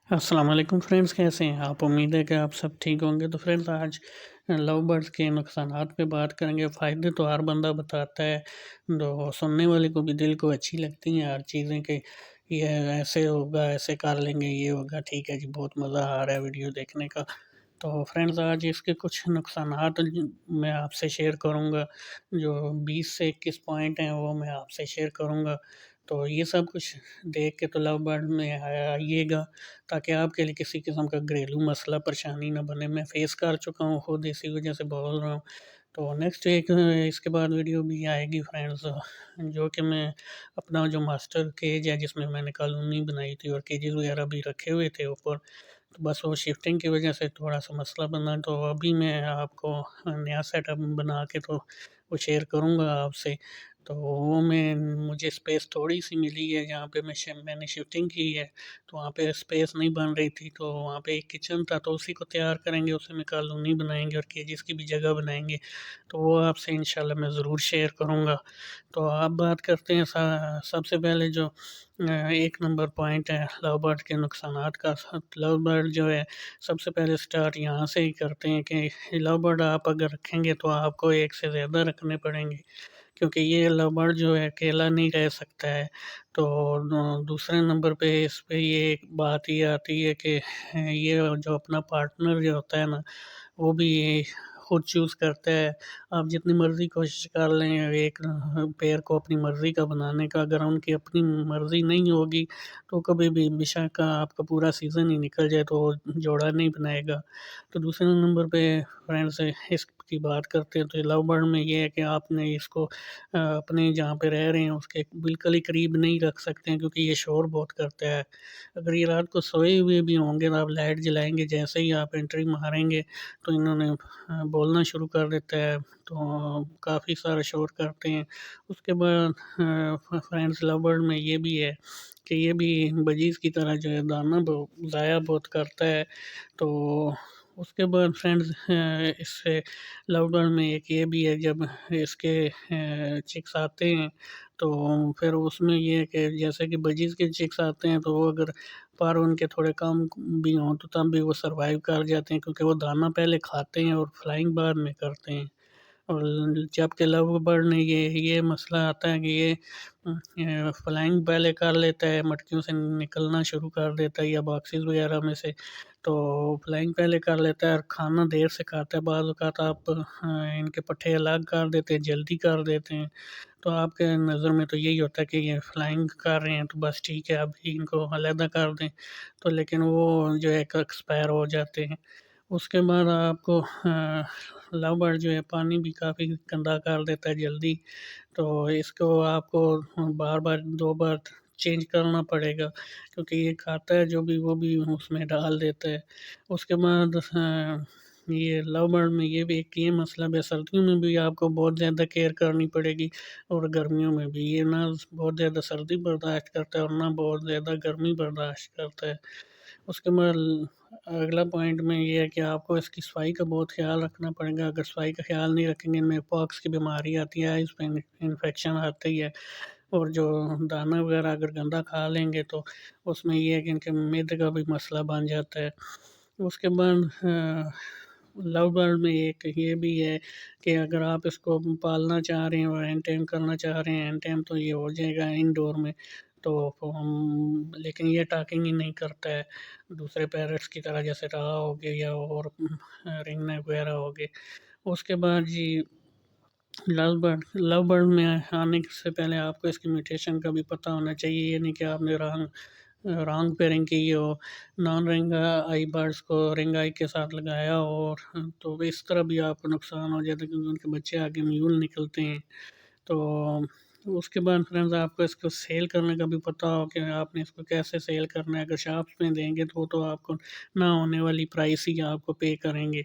السلام علیکم فرینڈز، کیسے ہیں آپ؟ امید ہے کہ آپ سب ٹھیک ہوں گے۔ تو فرینڈز آج لو برڈز کے نقصانات پہ بات کریں گے۔ فائدے تو ہر بندہ بتاتا ہے، تو سننے والے کو بھی دل کو اچھی لگتی ہیں ہر چیزیں کہ یہ ایسے ہوگا، ایسے کر لیں گے، یہ ہوگا، ٹھیک ہے جی، بہت مزہ آ رہا ہے ویڈیو دیکھنے کا۔ تو فرینڈز آج اس کے کچھ نقصانات میں آپ سے شیئر کروں گا، جو 20 سے 21 پوائنٹ ہیں وہ میں آپ سے شیئر کروں گا۔ تو یہ سب کچھ دیکھ کے تو لو برڈ میں آئیے گا، تاکہ آپ کے لیے کسی قسم کا گھریلو مسئلہ پریشانی نہ بنے۔ میں فیس کر چکا ہوں خود، اسی وجہ سے بول رہا ہوں۔ تو نیکسٹ ایک اس کے بعد ویڈیو بھی آئے گی فرینڈز، جو کہ میں اپنا جو ماسٹر کیج ہے جس میں نے کالونی بنائی تھی اور کیجز وغیرہ بھی رکھے ہوئے تھے اوپر، تو بس وہ شفٹنگ کی وجہ سے تھوڑا سا مسئلہ بنا، تو ابھی میں آپ کو نیا سیٹ اپ بنا کے تو وہ شیئر کروں گا آپ سے۔ تو وہ مجھے اسپیس تھوڑی سی ملی ہے جہاں پہ میں نے شفٹنگ کی ہے، تو وہاں پہ اسپیس نہیں بن رہی تھی، تو وہاں پہ ایک کچن تھا، تو اسی کو تیار کریں گے، اسی میں کالونی بنائیں گے اور کیجز کی بھی جگہ بنائیں گے، تو وہ آپ سے انشاءاللہ میں ضرور شیئر کروں گا۔ تو آپ بات کرتے ہیں سب سے پہلے جو ایک نمبر پوائنٹ ہے لو برڈ کے نقصانات کا۔ لو برڈ جو ہے سب سے پہلے سٹارٹ یہاں سے ہی کرتے ہیں کہ لو برڈ آپ اگر رکھیں گے تو آپ کو ایک سے زیادہ رکھنے پڑیں گے، کیونکہ یہ لو برڈ جو ہے اکیلا نہیں رہ سکتا ہے۔ تو دوسرے نمبر پہ اس پہ یہ ایک بات یہ آتی ہے کہ یہ جو اپنا پارٹنر جو ہوتا ہے نا، وہ بھی خود چوز کرتا ہے۔ آپ جتنی مرضی کوشش کر لیں ایک پیر کو اپنی مرضی کا بنانے کا، اگر ان کی اپنی مرضی نہیں ہوگی تو کبھی بھی بشک آپ کا پورا سیزن ہی نکل جائے تو وہ جوڑا نہیں بنائے گا۔ تو دوسرے نمبر پہ فرینڈز اس کی بات کرتے ہیں تو لو برڈ میں یہ ہے کہ آپ نے اس کو اپنے جہاں پہ رہ رہے ہیں اس کے بالکل ہی قریب نہیں رکھ سکتے ہیں، کیونکہ یہ شور بہت کرتا ہے۔ اگر یہ رات کو سوئے ہوئے بھی ہوں گے تو آپ لائٹ جلائیں گے، جیسے ہی آپ انٹری ماریں گے تو انہوں نے بولنا شروع کر دیتا ہے، تو کافی سارا شور کرتے ہیں۔ اس کے بعد فرینڈز لو برڈ میں یہ بھی ہے کہ یہ بھی بجیز کی طرح جو ہے دانہ ضائع بہت کرتا ہے۔ تو اس کے بعد فرینڈز اس سے لو برڈ میں ایک یہ بھی ہے، جب اس کے چکس آتے ہیں تو پھر اس میں یہ ہے کہ جیسے کہ بجیز کے چکس آتے ہیں تو وہ اگر پر ان کے تھوڑے کم بھی ہوں تو تب بھی وہ سروائیو کر جاتے ہیں، کیونکہ وہ دانہ پہلے کھاتے ہیں اور فلائنگ بعد میں کرتے ہیں۔ اور جب کہ لو برڈ نے یہ مسئلہ آتا ہے کہ یہ فلائنگ پہلے کر لیتا ہے، مٹکیوں سے نکلنا شروع کر دیتا ہے یا باکسز وغیرہ میں سے، تو فلائنگ پہلے کر لیتا ہے اور کھانا دیر سے کھاتا ہے۔ بعض اوقات آپ ان کے پٹھے الگ کر دیتے ہیں، جلدی کر دیتے ہیں، تو آپ کے نظر میں تو یہی ہوتا ہے کہ یہ فلائنگ کر رہے ہیں تو بس ٹھیک ہے ابھی ان کو علیحدہ کر دیں، تو لیکن وہ جو ہے ایکسپائر ہو جاتے ہیں۔ اس کے بعد آپ کو لو برڈ جو ہے پانی بھی کافی گندا کر دیتا ہے جلدی، تو اس کو آپ کو بار بار 2 بار چینج کرنا پڑے گا، کیونکہ یہ کھاتا ہے جو بھی وہ بھی اس میں ڈال دیتا ہے۔ اس کے بعد یہ لو برڈ میں یہ بھی ایک یہ مسئلہ ہے، سردیوں میں بھی آپ کو بہت زیادہ کیئر کرنی پڑے گی اور گرمیوں میں بھی۔ یہ نہ بہت زیادہ سردی برداشت کرتا ہے اور نہ بہت زیادہ گرمی برداشت کرتا ہے۔ اس کے بعد اگلا پوائنٹ میں یہ ہے کہ آپ کو اس کی صفائی کا بہت خیال رکھنا پڑے گا۔ اگر صفائی کا خیال نہیں رکھیں گے، ان میں پاکس کی بیماری آتی ہے، اس پہ انفیکشن آتی ہے، اور جو دانہ وغیرہ اگر گندا کھا لیں گے تو اس میں یہ ہے کہ ان کے معدے کا بھی مسئلہ بن جاتا ہے۔ اس کے بعد لو برڈ میں ایک یہ بھی ہے کہ اگر آپ اس کو پالنا چاہ رہے ہیں اور اینڈ ٹائم کرنا چاہ رہے ہیں، اینڈ ٹائم تو یہ ہو جائے گا انڈور میں، تو لیکن یہ ٹاکنگ ہی نہیں کرتا ہے دوسرے پیرٹس کی طرح، جیسے رہا ہو گیا یا اور رنگ نیک وغیرہ ہو گئے۔ اس کے بعد جی لو برڈ میں آنے سے پہلے آپ کو اس کی میوٹیشن کا بھی پتہ ہونا چاہیے۔ یہ نہیں کہ آپ نے رانگ پیئرنگ کی ہو، نان رنگ آئی برڈس کو رنگ آئی کے ساتھ لگایا ہو، اور تو اس طرح بھی آپ کو نقصان ہو جاتا ہے، کیونکہ ان کے بچے آگے میول نکلتے ہیں۔ تو اس کے بعد فرینڈز آپ کو اس کو سیل کرنے کا بھی پتہ ہو کہ آپ نے اس کو کیسے سیل کرنا ہے۔ اگر شاپس میں دیں گے تو وہ تو آپ کو نہ ہونے والی پرائس ہی آپ کو پے کریں گے۔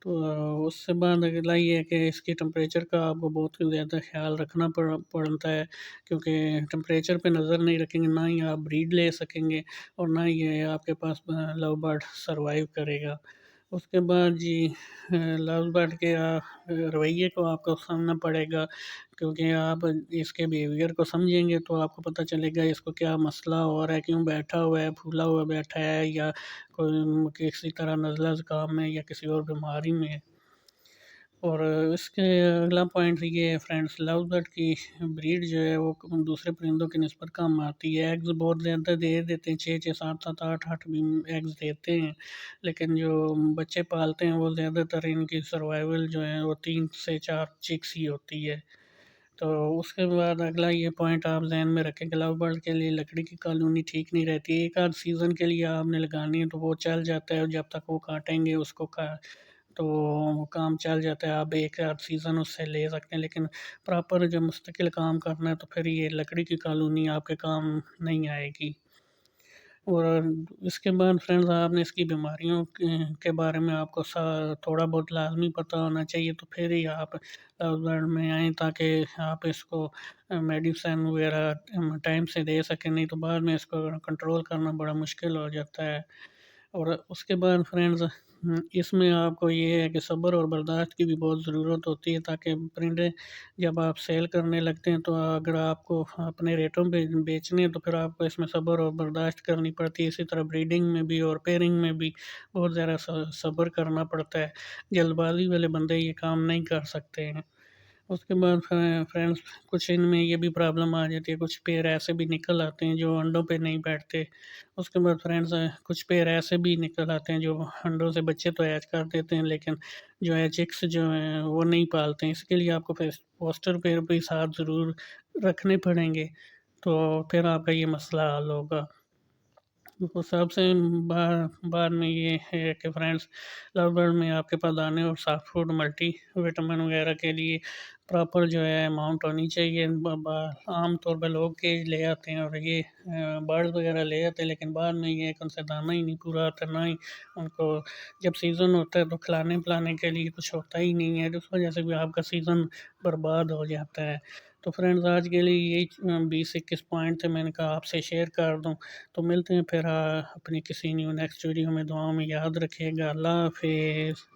تو اس سے بعد اگلا یہ ہے کہ اس کی ٹمپریچر کا آپ کو بہت زیادہ خیال رکھنا پڑتا ہے، کیونکہ ٹمپریچر پہ نظر نہیں رکھیں گے نہ ہی آپ بریڈ لے سکیں گے اور نہ ہی یہ آپ کے پاس لو برڈ سروائیو کرے گا۔ اس کے بعد جی لو برڈ کے رویے کو آپ کو سمجھنا پڑے گا، کیونکہ آپ اس کے بیہیویئر کو سمجھیں گے تو آپ کو پتہ چلے گا اس کو کیا مسئلہ ہو رہا ہے، کیوں بیٹھا ہوا ہے، پھولا ہوا بیٹھا ہے، یا کوئی کسی طرح نزلہ زکام میں یا کسی اور بیماری میں ہے۔ اور اس کے اگلا پوائنٹ یہ ہے فرینڈس، لو برڈ کی بریڈ جو ہے وہ دوسرے پرندوں کی نسبت کم آتی ہے، ایگز بہت زیادہ دے دیتے ہیں، 6 6 7 7 8 8 بھی ایگز دیتے ہیں، لیکن جو بچے پالتے ہیں وہ زیادہ تر ان کی سروائیول جو ہے وہ 3 سے 4 چکس ہی ہوتی ہے۔ تو اس کے بعد اگلا یہ پوائنٹ آپ ذہن میں رکھیں کہ لو برڈ کے لیے لکڑی کی کالونی ٹھیک نہیں رہتی، ایک آدھ سیزن کے لیے آپ نے لگانی ہے تو وہ چل جاتا ہے، اور جب تک وہ کاٹیں گے اس کو تو وہ کام چل جاتا ہے، آپ ایک آدھ سیزن اس سے لے سکتے ہیں، لیکن پراپر جب مستقل کام کرنا ہے تو پھر یہ لکڑی کی کالونی آپ کے کام نہیں آئے گی۔ اور اس کے بعد فرینڈز آپ نے اس کی بیماریوں کے بارے میں آپ کو تھوڑا بہت لازمی پتہ ہونا چاہیے، تو پھر ہی آپ لو برڈ میں آئیں تاکہ آپ اس کو میڈیسن وغیرہ ٹائم سے دے سکیں، نہیں تو بعد میں اس کو کنٹرول کرنا بڑا مشکل ہو جاتا ہے۔ اور اس کے بعد فرینڈز اس میں آپ کو یہ ہے کہ صبر اور برداشت کی بھی بہت ضرورت ہوتی ہے، تاکہ پرندے جب آپ سیل کرنے لگتے ہیں تو اگر آپ کو اپنے ریٹوں پہ بیچنے ہیں تو پھر آپ کو اس میں صبر اور برداشت کرنی پڑتی ہے، اسی طرح بریڈنگ میں بھی اور پیئرنگ میں بھی بہت زیادہ صبر کرنا پڑتا ہے، جلد بازی والے بندے یہ کام نہیں کر سکتے ہیں۔ اس کے بعد فرینڈس کچھ ان میں یہ بھی پرابلم آ جاتی ہے، کچھ پیر ایسے بھی نکل آتے ہیں جو انڈوں پہ نہیں بیٹھتے۔ اس کے بعد فرینڈس کچھ پیر ایسے بھی نکل آتے ہیں جو انڈوں سے بچے تو ایچ کر دیتے ہیں، لیکن جو ہے چکس جو ہیں وہ نہیں پالتے ہیں، اس کے لیے آپ کو پوسٹر پیر بھی ساتھ ضرور رکھنے پڑیں گے، تو پھر آپ کا یہ مسئلہ حل ہوگا۔ تو سب سے بعد میں یہ ہے کہ فرینڈس لو برڈ میں آپ کے پاس دانے اور سافٹ فوڈ ملٹی وٹامن وغیرہ کے لیے پراپر جو ہے اماؤنٹ ہونی چاہیے۔ عام طور پہ لوگ کیج لے آتے ہیں اور یہ برڈ وغیرہ لے آتے ہیں، لیکن بعد میں یہ ہے کہ ان سے دانہ ہی نہیں پورا آتا، نہ ہی ان کو جب سیزن ہوتا ہے تو کھلانے پلانے کے لیے کچھ ہوتا ہی نہیں ہے، جس وجہ سے بھی آپ کا سیزن برباد ہو جاتا ہے۔ تو فرینڈز آج کے لیے یہی 20 21 پوائنٹ تھے، میں نے کہا آپ سے شیئر کر دوں۔ تو ملتے ہیں پھر اپنی کسی نیکسٹ ویڈیو میں، دعاؤں میں یاد رکھیے گا۔ اللہ حافظ۔